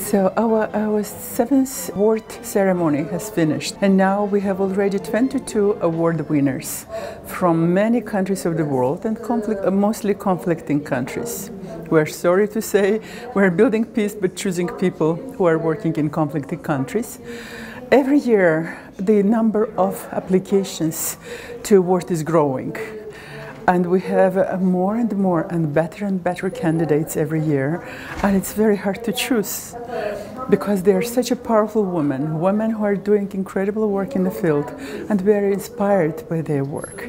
So our seventh award ceremony has finished, and now we have already 22 award winners from many countries of the world and mostly conflicting countries. We're sorry to say we're building peace but choosing people who are working in conflicting countries. Every year the number of applications to award is growing. And we have more and better candidates every year. And it's very hard to choose because they are such a powerful women who are doing incredible work in the field and very inspired by their work.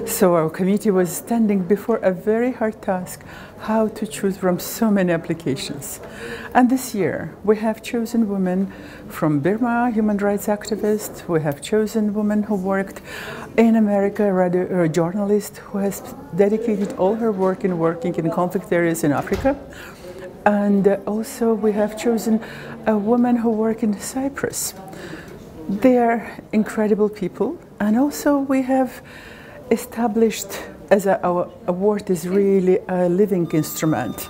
So our committee was standing before a very hard task, how to choose from so many applications. And this year we have chosen women from Burma, human rights activists. We have chosen women who worked in America, a journalist who has dedicated all her work in working in conflict areas in Africa. And also we have chosen a woman who works in Cyprus. They are incredible people. And also we have established, as our award is really a living instrument,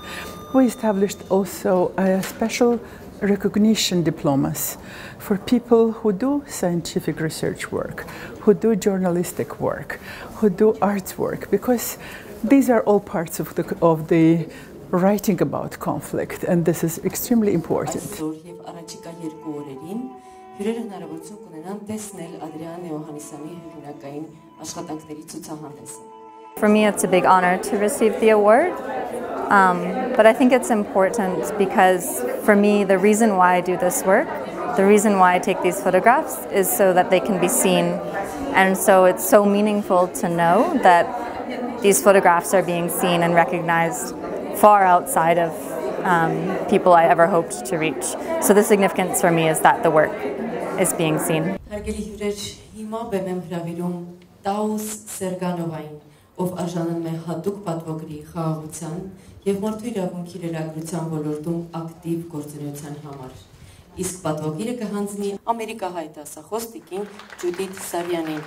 we established also a special recognition diplomas for people who do scientific research work, who do journalistic work, who do arts work, because these are all parts of the writing about conflict, and this is extremely important. For me, it's a big honor to receive the award, but I think it's important because for me, the reason why I do this work, the reason why I take these photographs is so that they can be seen, and so it's so meaningful to know that these photographs are being seen and recognized far outside of people I ever hoped to reach. So the significance for me is that the work is being seen. Ով արժանանում է հատուկ պատվոգրի խաղաղության և մարդու իրավունքի լրագրության ոլորտում ակտիվ գործունեության համար։ Իսկ պատվոգիրը կհանձնի ամերիկահայ դասախոս տիկին Ջուդիթ Սարյանին։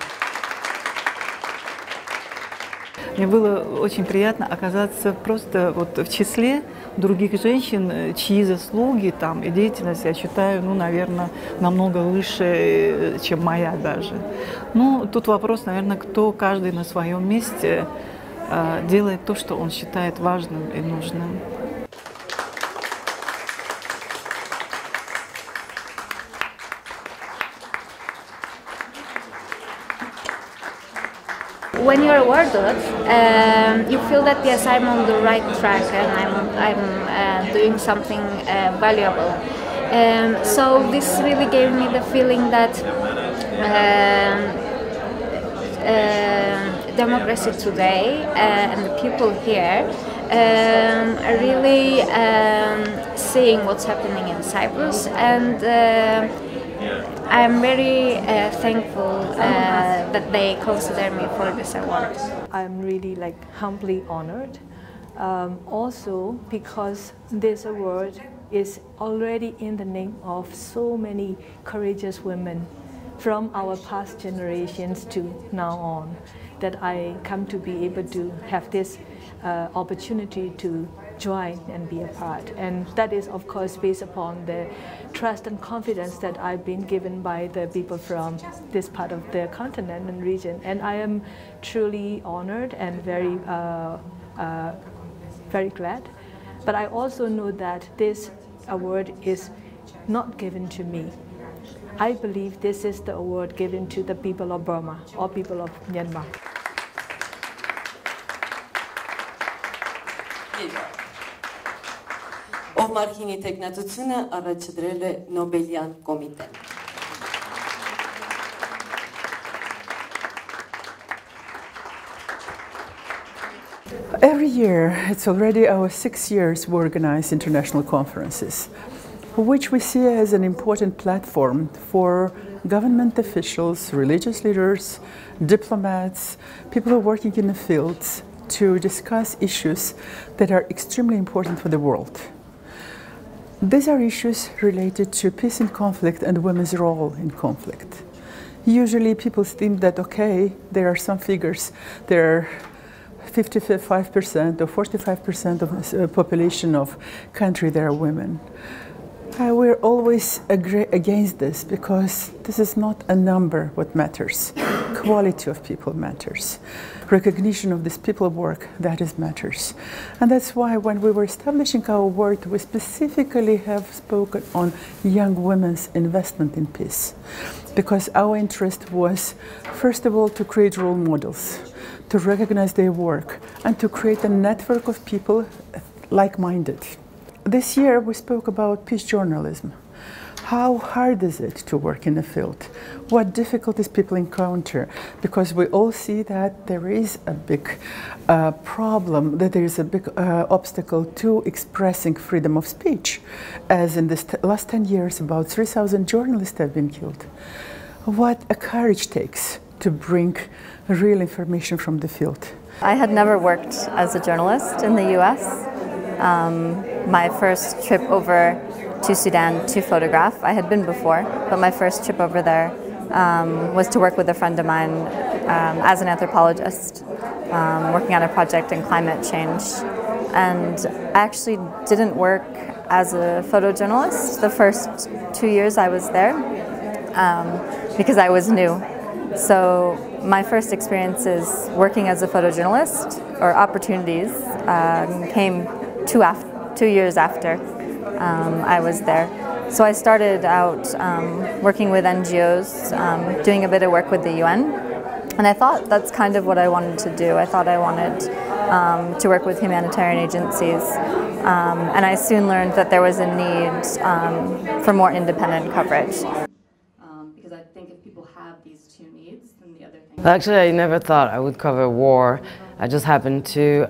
Мне было очень приятно оказаться просто вот в числе других женщин, чьи заслуги там и деятельность, я считаю, ну, наверное, намного выше, чем моя даже. Ну, тут вопрос, наверное, кто каждый на своем месте делает то, что он считает важным и нужным. When you're awarded, you feel that yes, I'm on the right track and I'm doing something valuable. So this really gave me the feeling that democracy today and the people here are really seeing what's happening in Cyprus, and I'm very thankful that they consider me for this award. I'm really humbly honored. Also because this award is already in the name of so many courageous women from our past generations to now on, that I come to be able to have this opportunity to join and be a part. And that is, of course, based upon the trust and confidence that I've been given by the people from this part of the continent and region. And I am truly honored and very, very glad. But I also know that this award is not given to me. I believe this is the award given to the people of Burma or people of Myanmar. Ով Մարքինի տեխնատությունը առաջադրել է Նոբելյան կոմիտեն։ Every year, it's already our 6 years, we organize international conferences, which we see as an important platform for government officials, religious leaders, diplomats, people who are working in the fields to discuss issues that are extremely important for the world. These are issues related to peace and conflict and women's role in conflict. Usually people think that, okay, there are some figures, there are 55% or 45% of the population of country, there are women. We're always against this because this is not a number what matters. Quality of people matters. Recognition of this people work, that is matters. And that's why when we were establishing our award, we specifically have spoken on young women's investment in peace. Because our interest was, first of all, to create role models, to recognize their work, and to create a network of people like-minded. This year we spoke about peace journalism. How hard is it to work in the field? What difficulties people encounter? Because we all see that there is a big problem, that there is a big obstacle to expressing freedom of speech. As in the last 10 years, about 3,000 journalists have been killed. What a courage takes to bring real information from the field. I had never worked as a journalist in the US. My first trip over to Sudan to photograph, I had been before, but my first trip over there was to work with a friend of mine as an anthropologist, working on a project in climate change. And I actually didn't work as a photojournalist the first 2 years I was there because I was new. So my first experiences working as a photojournalist, or opportunities, came 2 years after I was there. So I started out working with NGOs, doing a bit of work with the UN, and I thought that's kind of what I wanted to do. I thought I wanted to work with humanitarian agencies, and I soon learned that there was a need for more independent coverage. Because I think if people have these two needs, then the other thing... Actually, I never thought I would cover war. I just happened to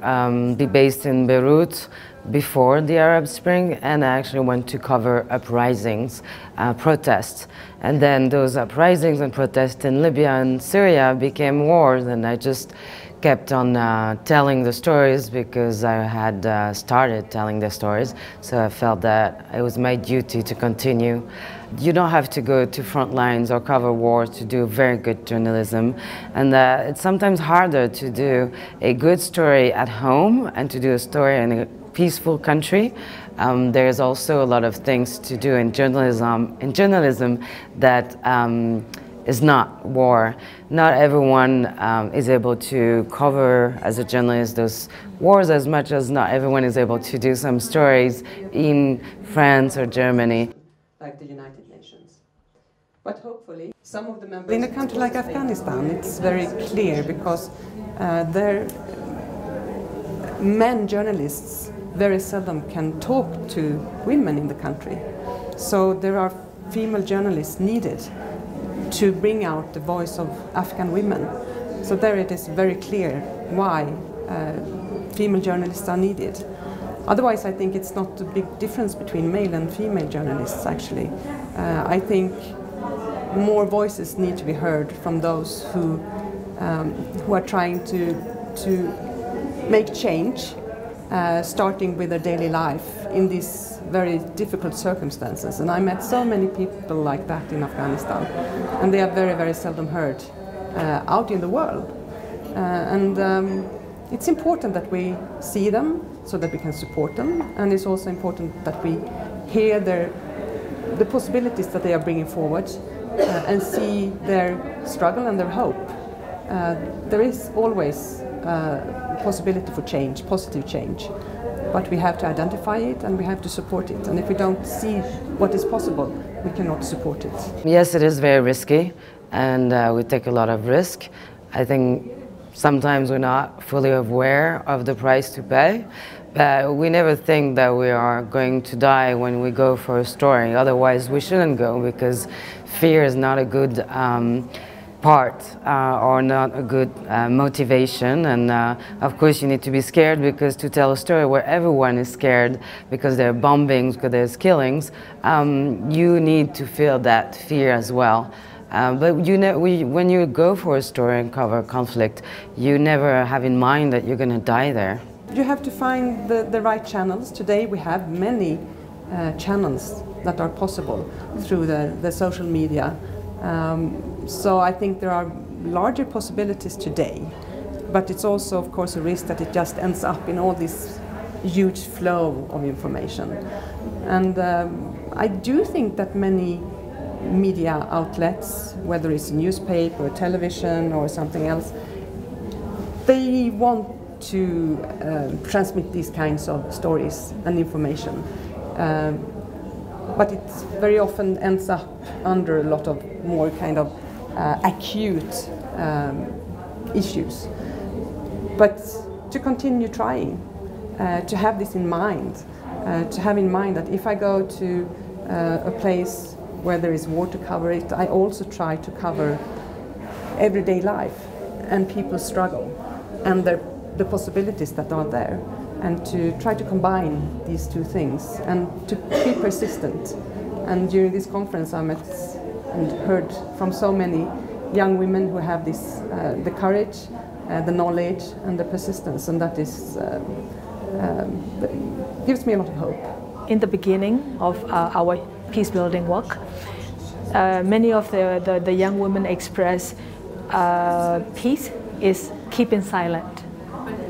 be based in Beirut before the Arab Spring, and I actually went to cover uprisings, protests. And then those uprisings and protests in Libya and Syria became wars, and I just kept on telling the stories because I had started telling the stories, so I felt that it was my duty to continue. You don't have to go to front lines or cover wars to do very good journalism, and it's sometimes harder to do a good story at home and to do a story in a peaceful country. There's also a lot of things to do in journalism that is not war. Not everyone is able to cover as a journalist those wars as much as not everyone is able to do some stories in France or Germany. Like the United Nations. But hopefully some of the members... In a country like Afghanistan, it's very clear because men journalists very seldom can talk to women in the country. So there are female journalists needed to bring out the voice of Afghan women. So there it is very clear why female journalists are needed. Otherwise, I think it's not a big difference between male and female journalists, actually. I think more voices need to be heard from those who are trying to make change, starting with their daily life in these very difficult circumstances. And I met so many people like that in Afghanistan, and they are very, very seldom heard out in the world. It's important that we see them so that we can support them, and it's also important that we hear the possibilities that they are bringing forward and see their struggle and their hope. There is always possibility for change, positive change, but we have to identify it and we have to support it. And if we don't see what is possible, we cannot support it. Yes, it is very risky, and we take a lot of risk. I think sometimes we're not fully aware of the price to pay, but we never think that we are going to die when we go for a story. Otherwise, we shouldn't go, because fear is not a good part or not a good motivation. And of course you need to be scared, because to tell a story where everyone is scared because there are bombings, because there's killings, you need to feel that fear as well. But when you go for a story and cover conflict, you never have in mind that you're going to die there. You have to find the right channels. Today we have many channels that are possible through the social media. So I think there are larger possibilities today, but it's also, of course, a risk that it just ends up in all these huge flow of information. And I do think that many media outlets, whether it's a newspaper, television or something else, they want to transmit these kinds of stories and information. But it very often ends up under a lot of more kind of acute issues. But to continue trying, to have this in mind, to have in mind that if I go to a place where there is war to cover it, I also try to cover everyday life and people's struggle and the possibilities that are there, and to try to combine these two things and to be persistent. And during this conference I met and heard from so many young women who have this, the courage, the knowledge and the persistence, and that is gives me a lot of hope. In the beginning of our peace building work, many of the young women express peace is keeping silent,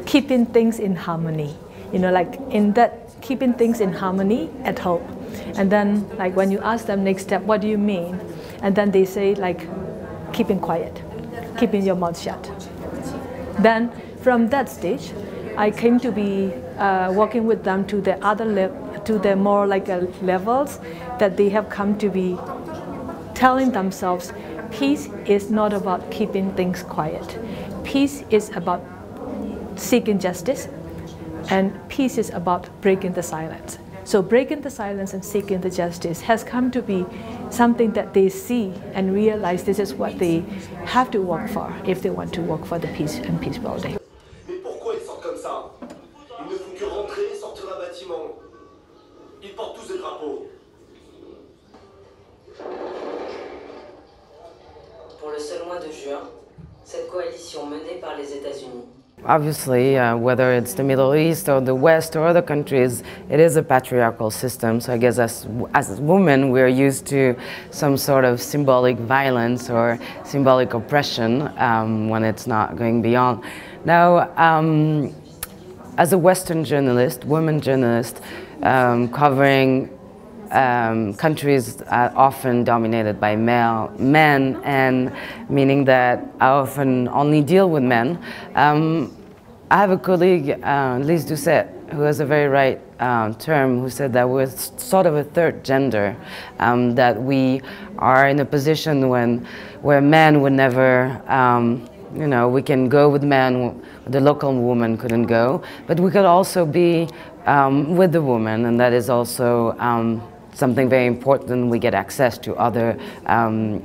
keeping things in harmony. You know, like in that keeping things in harmony at home. And then like when you ask them next step, what do you mean? And then they say like keeping quiet, keeping your mouth shut. Then from that stage, I came to be working with them to the other to the more like levels that they have come to be telling themselves, peace is not about keeping things quiet. Peace is about seeking justice, and peace is about breaking the silence. So breaking the silence and seeking the justice has come to be something that they see and realize this is what they have to work for if they want to work for the peace and peace building. Mais pourquoi ils sortent comme ça? Ils ne font que rentrer, sortir d'un bâtiment. Ils portent tous des drapeaux. Pour le seul mois de juin, cette coalition menée par les États-Unis. Obviously, whether it's the Middle East or the West or other countries, it is a patriarchal system. So I guess as women, we're used to some sort of symbolic violence or symbolic oppression when it's not going beyond. Now, as a Western journalist, woman journalist, covering countries are often dominated by men, and meaning that I often only deal with men. I have a colleague, Lise Doucet, who has a very right term, who said that we're sort of a third gender, that we are in a position where men would never, you know, we can go with men, the local woman couldn't go, but we could also be with the woman, and that is also something very important. We get access to other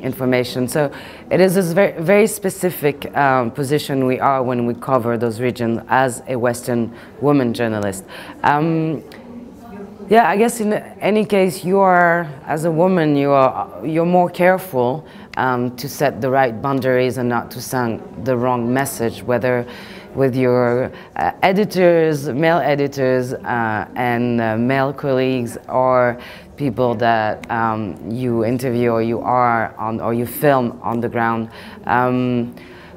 information. So it is this very, very specific position we are when we cover those regions as a Western woman journalist. Yeah, I guess in any case, you are, as a woman, you're more careful to set the right boundaries and not to send the wrong message, whether with your editors, male editors, and male colleagues, or people that you interview or you are on or you film on the ground.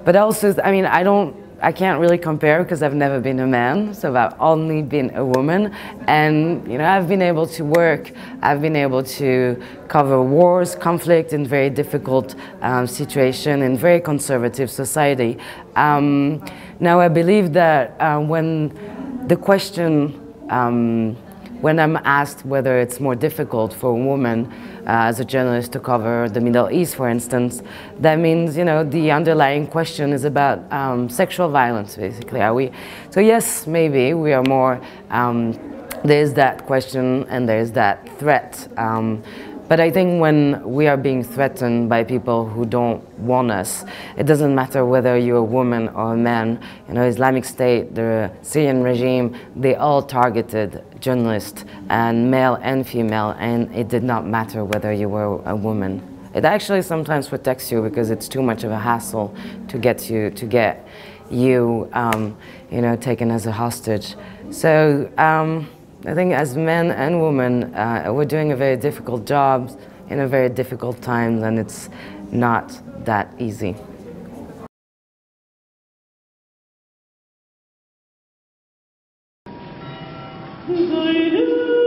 But also, I mean, I can't really compare because I've never been a man, so I've only been a woman, and you know, I've been able to work, I've been able to cover wars, conflict in very difficult situation in very conservative society. Now I believe that when the question, when I'm asked whether it's more difficult for a woman as a journalist to cover the Middle East, for instance, that means, you know, the underlying question is about sexual violence, basically. Are we? So yes, maybe we are more, there's that question and there's that threat. But I think when we are being threatened by people who don't want us, it doesn't matter whether you're a woman or a man. You know, Islamic State, the Syrian regime, they all targeted journalists, and male and female, and it did not matter whether you were a woman. It actually sometimes protects you because it's too much of a hassle to get you, you know, taken as a hostage. So. I think as men and women, we're doing a very difficult job in a very difficult time, and it's not that easy. Brûlure.